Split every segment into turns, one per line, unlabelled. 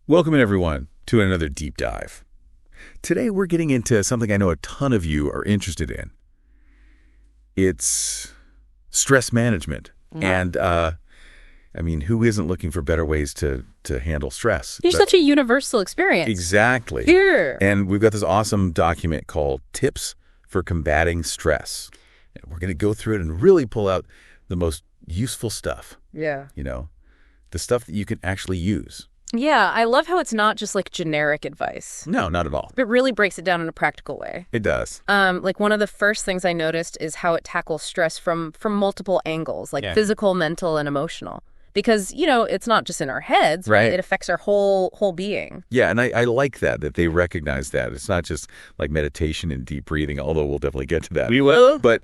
Welcome everyone to another deep dive. Today we're getting into something I know a ton of you are interested in. It's stress management. And who isn't looking for better ways to handle stress?
It's such a universal experience.
Exactly.
Here.
And we've got this awesome document called Tips for Combating Stress. And we're going to go through it and really pull out the most useful stuff.
Yeah.
The stuff that you can actually use.
Yeah, I love how it's not just like generic advice.
No, not at all.
It really breaks it down in a practical way.
It does.
Like one of the first things I noticed is how it tackles stress from multiple angles, like physical, mental, and emotional. Because, it's not just in our heads,
right? It
affects our whole being.
Yeah, and I like that they recognize that. It's not just like meditation and deep breathing, although we'll definitely get to that.
We will.
But,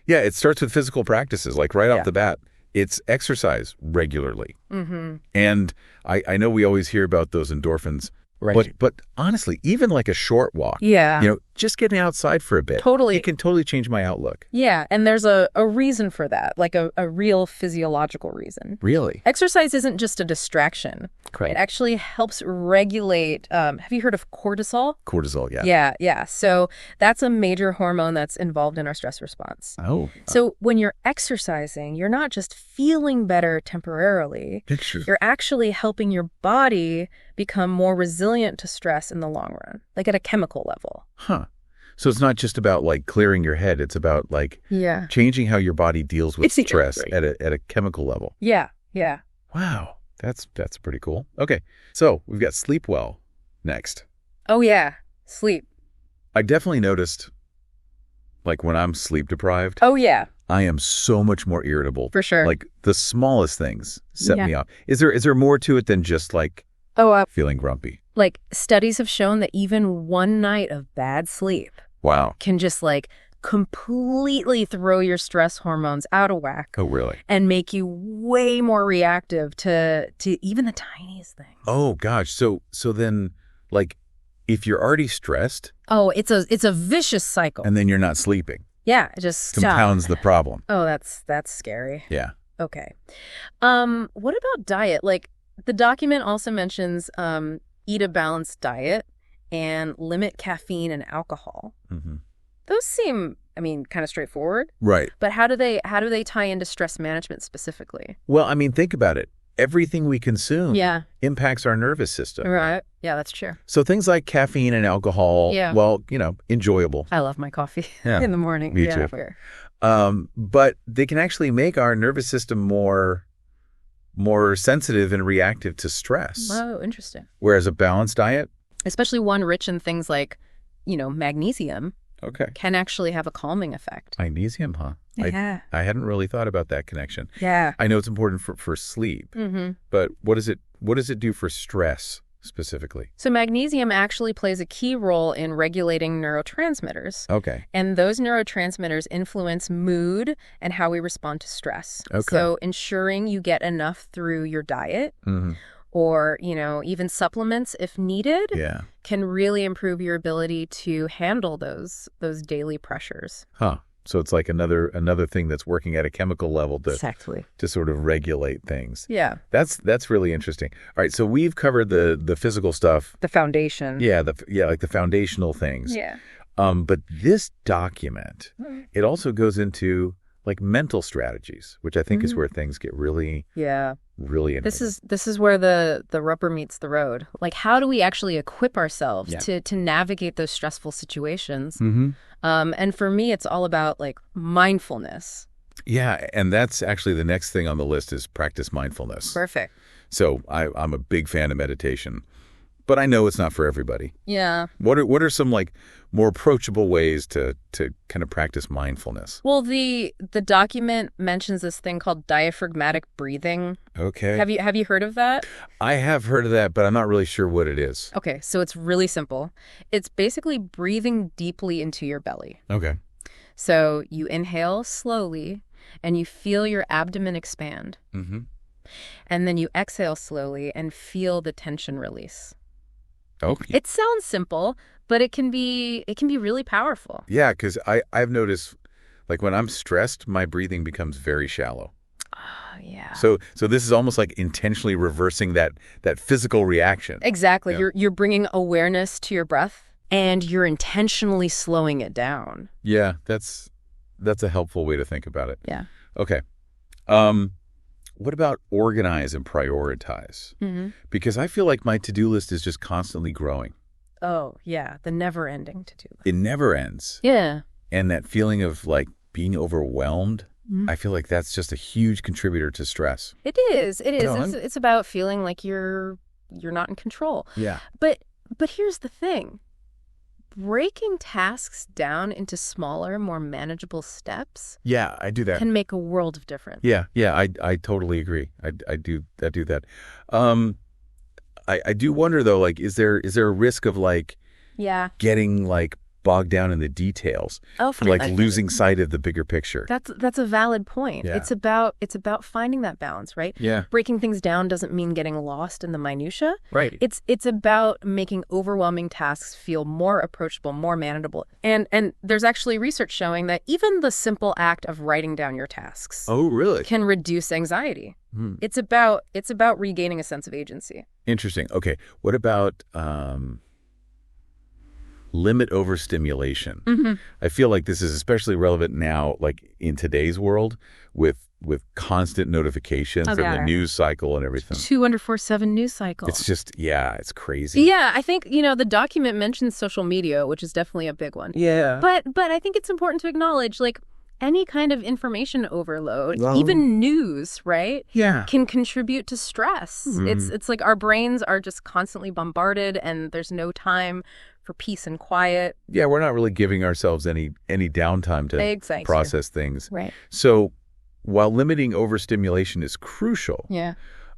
it starts with physical practices, like right off the bat. It's exercise regularly. Mm-hmm. And I know we always hear about those endorphins. Right. But honestly, even like a short walk.
Yeah.
Just getting outside for a bit.
Totally.
It can totally change my outlook.
Yeah. And there's a reason for that, like a real physiological reason.
Really?
Exercise isn't just a distraction.
Correct.
It actually helps regulate. Have you heard of cortisol?
Cortisol, yeah.
Yeah. So that's a major hormone that's involved in our stress response.
Oh.
So when you're exercising, you're not just feeling better temporarily. You're actually helping your body become more resilient to stress in the long run, like at a chemical level.
Huh. So it's not just about like clearing your head. It's about like changing how your body deals with stress at a chemical level.
Yeah.
Wow. That's pretty cool. Okay. So we've got sleep well next.
Oh, yeah. Sleep.
I definitely noticed like when I'm sleep deprived.
Oh, yeah.
I am so much more irritable.
For sure.
Like the smallest things set me off. Is there more to it than just like feeling grumpy?
Like studies have shown that even one night of bad sleep can just like completely throw your stress hormones out of whack.
Oh, really?
And make you way more reactive to even the tiniest things.
Oh, gosh. So then like if you're already stressed.
Oh, it's a vicious cycle.
And then you're not sleeping.
Yeah, it just
compounds the problem.
Oh, that's scary.
Yeah.
Okay. What about diet? Like the document also mentions eat a balanced diet and limit caffeine and alcohol. Mm-hmm. Those seem, kind of straightforward.
Right.
But how do they tie into stress management specifically?
Well, think about it. Everything we consume impacts our nervous system.
Right. Yeah, that's true.
So things like caffeine and alcohol, enjoyable.
I love my coffee in the morning.
Me too.
Fair.
But they can actually make our nervous system more sensitive and reactive to stress.
Oh, interesting.
Whereas a balanced diet,
especially one rich in things like, magnesium, can actually have a calming effect.
Magnesium, huh?
Yeah.
I hadn't really thought about that connection.
Yeah.
I know it's important for sleep, but what does it do for stress specifically?
So magnesium actually plays a key role in regulating neurotransmitters.
Okay.
And those neurotransmitters influence mood and how we respond to stress.
Okay.
So ensuring you get enough through your diet or, even supplements if needed can really improve your ability to handle those daily pressures.
Huh. So it's like another thing that's working at a chemical level to sort of regulate things.
Yeah.
That's really interesting. All right, so we've covered the physical stuff.
The foundation.
Yeah, like the foundational things.
Yeah.
But this document, it also goes into like mental strategies, which I think is where things get really really interesting.
This is where the rubber meets the road. Like how do we actually equip ourselves to navigate those stressful situations? Mm-hmm. And for me, it's all about like mindfulness.
Yeah, and that's actually the next thing on the list is practice mindfulness.
Perfect.
So I'm a big fan of meditation, but I know it's not for everybody.
Yeah.
What are some like more approachable ways to kind of practice mindfulness?
Well, the document mentions this thing called diaphragmatic breathing.
Okay.
Have you heard of that?
I have heard of that, but I'm not really sure what it is.
Okay, so it's really simple. It's basically breathing deeply into your belly.
Okay.
So you inhale slowly and you feel your abdomen expand. Mm-hmm. And then you exhale slowly and feel the tension release.
Okay.
It sounds simple, but it can be really powerful.
Yeah, because I've noticed, like when I'm stressed, my breathing becomes very shallow.
Yeah.
So this is almost like intentionally reversing that physical reaction.
Exactly. Yeah. You're bringing awareness to your breath, and you're intentionally slowing it down.
Yeah, that's a helpful way to think about it.
Yeah.
Okay. What about organize and prioritize? Mm-hmm. Because I feel like my to-do list is just constantly growing.
Oh, yeah. The never-ending to-do list.
It never ends.
Yeah.
And that feeling of like being overwhelmed, I feel like that's just a huge contributor to stress.
It is. It is. No, it's about feeling like you're not in control.
Yeah.
But here's the thing. Breaking tasks down into smaller, more manageable steps.
Yeah, I do that.
Can make a world of difference.
Yeah, I totally agree. I do that. I do wonder though, like, is there a risk of like, getting like bogged down in the details, like losing sight of the bigger picture?
That's a valid point. Yeah. It's about finding that balance, right?
Yeah.
Breaking things down doesn't mean getting lost in the minutia.
Right.
It's about making overwhelming tasks feel more approachable, more manageable. And there's actually research showing that even the simple act of writing down your tasks can reduce anxiety. It's about regaining a sense of agency.
Interesting. Okay. What about limit overstimulation? Mm-hmm. I feel like this is especially relevant now, like in today's world with constant notifications and the news cycle and everything.
24/7 news cycle.
It's just, it's crazy.
Yeah, I think, the document mentions social media, which is definitely a big one.
Yeah.
But I think it's important to acknowledge, like, any kind of information overload, even news, right?
Yeah.
Can contribute to stress. It's like our brains are just constantly bombarded and there's no time for peace and quiet.
Yeah, we're not really giving ourselves any downtime to process things.
Right.
So while limiting overstimulation is crucial,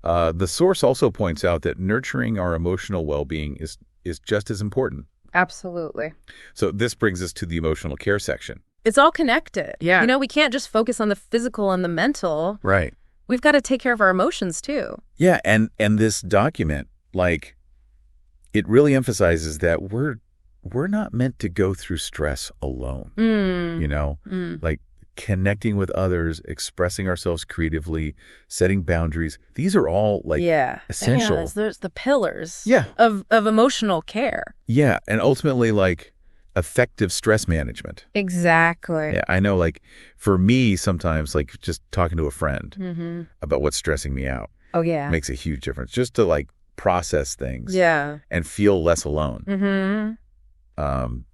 the source also points out that nurturing our emotional well-being is just as important.
Absolutely.
So this brings us to the emotional care section.
It's all connected.
Yeah.
We can't just focus on the physical and the mental.
Right.
We've got to take care of our emotions too.
Yeah, and this document, like, it really emphasizes that we're not meant to go through stress alone. Like connecting with others, expressing ourselves creatively, setting boundaries. These are all like essential.
Yeah, there's the pillars of emotional care.
Yeah, and ultimately like effective stress management.
Exactly.
Yeah, I know, like for me sometimes, like just talking to a friend about what's stressing me out makes a huge difference, just to like process things and feel less alone. What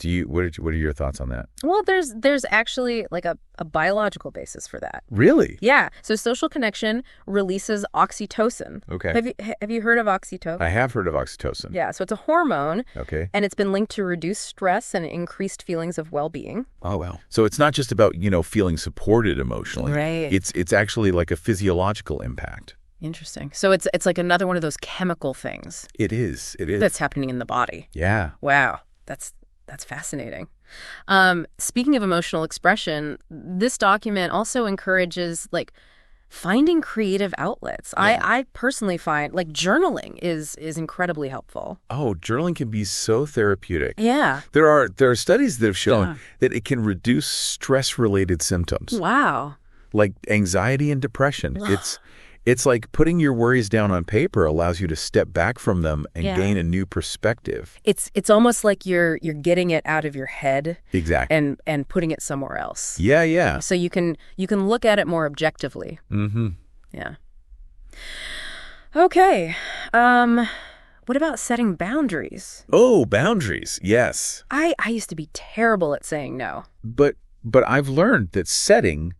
are your thoughts on that?
Well, there's actually like a biological basis for that.
Really?
Yeah. So social connection releases oxytocin.
Okay.
Have you heard of oxytocin?
I have heard of oxytocin.
Yeah. So it's a hormone.
Okay.
And it's been linked to reduced stress and increased feelings of well-being.
Oh, wow. So it's not just about, feeling supported emotionally.
Right.
It's actually like a physiological impact.
Interesting. So it's like another one of those chemical things.
It is.
That's happening in the body.
Yeah.
Wow. That's fascinating. Speaking of emotional expression, this document also encourages like finding creative outlets. Yeah. I personally find like journaling is incredibly helpful.
Oh, journaling can be so therapeutic.
Yeah.
There are studies that have shown that it can reduce stress-related symptoms.
Wow.
Like anxiety and depression. It's like putting your worries down on paper allows you to step back from them and gain a new perspective.
It's almost like you're getting it out of your head.
Exactly.
And putting it somewhere else.
Yeah, yeah.
So you can look at it more objectively.
Mm-hmm.
Yeah. Okay. What about setting boundaries?
Oh, boundaries. Yes.
I used to be terrible at saying no.
But I've learned that setting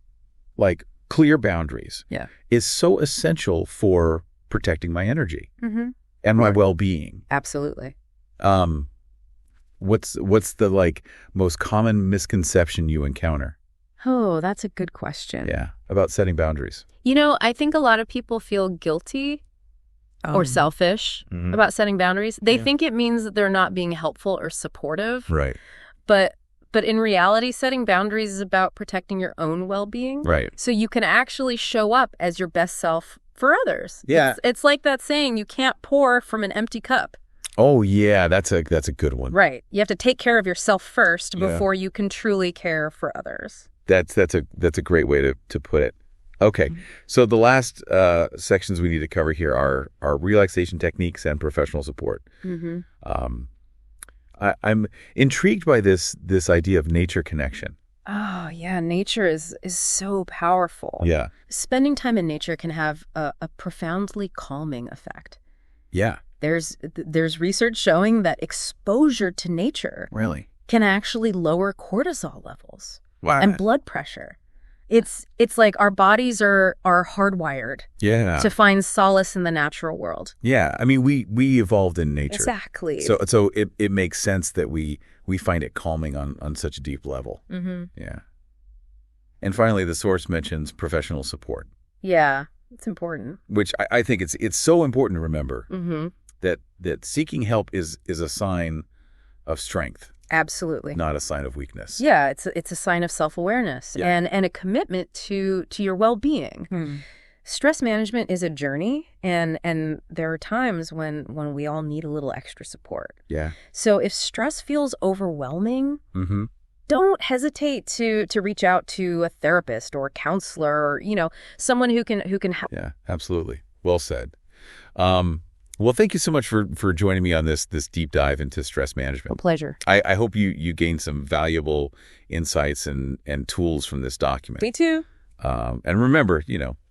like clear boundaries is so essential for protecting my energy and my well-being.
Absolutely.
What's the like most common misconception you encounter?
Oh, that's a good question.
Yeah, about setting boundaries.
I think a lot of people feel guilty or selfish about setting boundaries. They think it means that they're not being helpful or supportive.
Right.
But in reality, setting boundaries is about protecting your own well-being.
Right.
So you can actually show up as your best self for others.
Yeah.
It's like that saying, you can't pour from an empty cup.
Oh, yeah. That's a good one.
Right. You have to take care of yourself first before you can truly care for others.
That's a great way to put it. Okay. So the last sections we need to cover here are relaxation techniques and professional support. I'm intrigued by this idea of nature connection.
Oh, yeah. Nature is so powerful.
Yeah.
Spending time in nature can have a profoundly calming effect.
Yeah.
There's research showing that exposure to nature
really
can actually lower cortisol levels
and
blood pressure. It's like our bodies are hardwired to find solace in the natural world.
Yeah. I mean, we evolved in nature.
Exactly.
So it makes sense that we find it calming on such a deep level. Yeah. And finally, the source mentions professional support.
Yeah, it's important.
Which I think it's so important to remember that seeking help is a sign of strength.
Absolutely.
Not a sign of weakness.
Yeah, it's a sign of self-awareness and a commitment to your well-being. Stress management is a journey, and there are times when we all need a little extra support.
Yeah.
So if stress feels overwhelming, don't hesitate to reach out to a therapist or a counselor or, someone who can help.
Yeah, absolutely. Well said. Well, thank you so much for joining me on this deep dive into stress management.
A pleasure.
I hope you gained some valuable insights and tools from this document.
Me too.
And remember,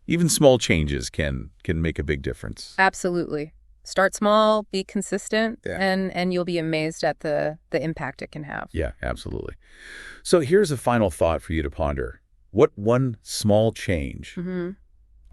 even small changes can make a big difference.
Absolutely. Start small, be consistent, and you'll be amazed at the impact it can have.
Yeah, absolutely. So here's a final thought for you to ponder. What one small change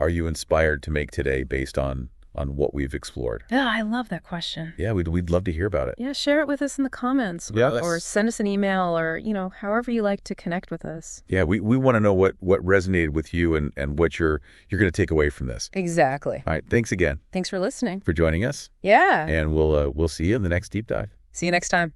are you inspired to make today based on what we've explored?
Yeah, I love that question.
Yeah, we'd love to hear about it.
Yeah, share it with us in the comments. Or send us an email or, however you like to connect with us.
Yeah, we want to know what resonated with you and what you're going to take away from this.
Exactly.
All right, thanks again.
Thanks for listening.
For joining us.
Yeah.
And we'll see you in the next deep dive.
See you next time.